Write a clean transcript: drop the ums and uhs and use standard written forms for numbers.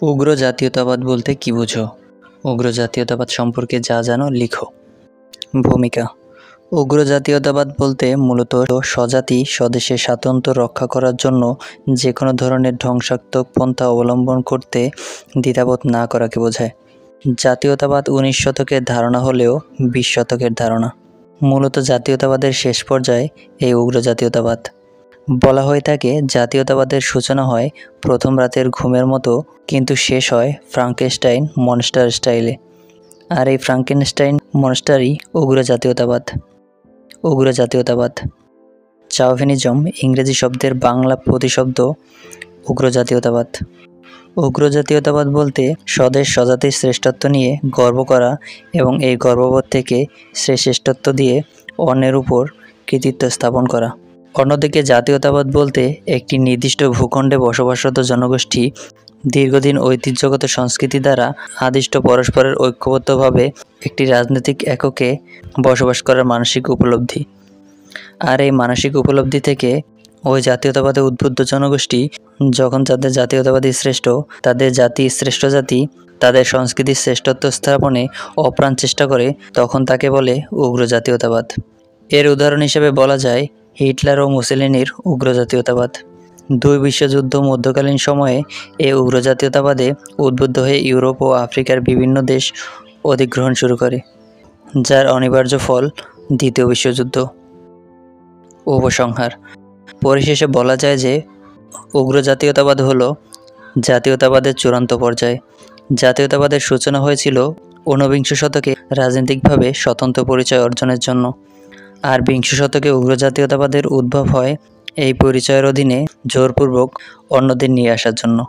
উগ্র জাতীয়তাবাদ বলতে কী বোঝো? উগ্র জাতীয়তাবাদ সম্পর্কে যা জানো লিখো। ভূমিকা: উগ্র জাতীয়তাবাদ বলতে মূলত স্বজাতি স্বদেশের স্বাতন্ত্র্য রক্ষা করার জন্য যে কোনো ধরনের ধ্বংসাত্মক পন্থা অবলম্বন করতে দ্বিধাবোধ না করাকে বোঝায়। জাতীয়তাবাদ 19 শতকের ধারণা হলেও 20 শতকের ধারণা। মূলত জাতীয়তাবাদের শেষ পর্যায়ে এই উগ্র জাতীয়তাবাদ। বলা হয়ে থাকে জাতীয়তাবাদের সূচনা হয় প্রথম রাতের ঘুমের মতো, কিন্তু শেষ হয় ফ্রাঙ্কেনস্টাইন মনস্টার স্টাইলে। আর এই ফ্রাঙ্কেনস্টাইন মনস্টারই উগ্র জাতীয়তাবাদ। উগ্র জাতীয়তাবাদ চাউভিনিজম ইংরেজি শব্দের বাংলা প্রতিশব্দ উগ্র জাতীয়তাবাদ। উগ্র জাতীয়তাবাদ বলতে স্বদেশ স্বজাতির শ্রেষ্ঠত্ব নিয়ে গর্ব করা এবং এই গর্ববোধ থেকে সে শ্রেষ্ঠত্ব দিয়ে অন্যের উপর কৃতিত্ব স্থাপন করা। অন্যদিকে জাতীয়তাবাদ বলতে একটি নির্দিষ্ট ভূখণ্ডে বসবাসরত জনগোষ্ঠী দীর্ঘদিন ঐতিহ্যগত সংস্কৃতি দ্বারা আদিষ্ট পরস্পরের ঐক্যবদ্ধভাবে একটি রাজনৈতিক এককে বসবাস করার মানসিক উপলব্ধি। আর এই মানসিক উপলব্ধি থেকে ওই জাতীয়তাবাদে উদ্বুদ্ধ জনগোষ্ঠী যখন তাদের জাতীয়তাবাদী শ্রেষ্ঠ, তাদের জাতি শ্রেষ্ঠ জাতি, তাদের সংস্কৃতির শ্রেষ্ঠত্ব স্থাপনে অপ্রাণ চেষ্টা করে, তখন তাকে বলে উগ্র জাতীয়তাবাদ। এর উদাহরণ হিসেবে বলা যায় হিটলার ও মুসোলিনির উগ্র জাতীয়তাবাদ। দুই বিশ্বযুদ্ধ মধ্যকালীন সময়ে এই উগ্র জাতীয়তাবাদে উদ্বুদ্ধ হয়ে ইউরোপ ও আফ্রিকার বিভিন্ন দেশ অধিগ্রহণ শুরু করে, যার অনিবার্য ফল দ্বিতীয় বিশ্বযুদ্ধ। উপসংহার: পরিশেষে বলা যায় যে উগ্র জাতীয়তাবাদ হলো জাতীয়তাবাদের চূড়ান্ত পর্যায়। জাতীয়তাবাদের সূচনা হয়েছিল 19বিংশ শতকে রাজনৈতিকভাবে স্বতন্ত্র পরিচয় অর্জনের জন্য, আর 20 শতকে উগ্র জাতীয়তাবাদের উদ্ভব হয় এই পরিচয়ের অধীনে জোরপূর্বক অন্যদের নিয়ে আসার জন্য।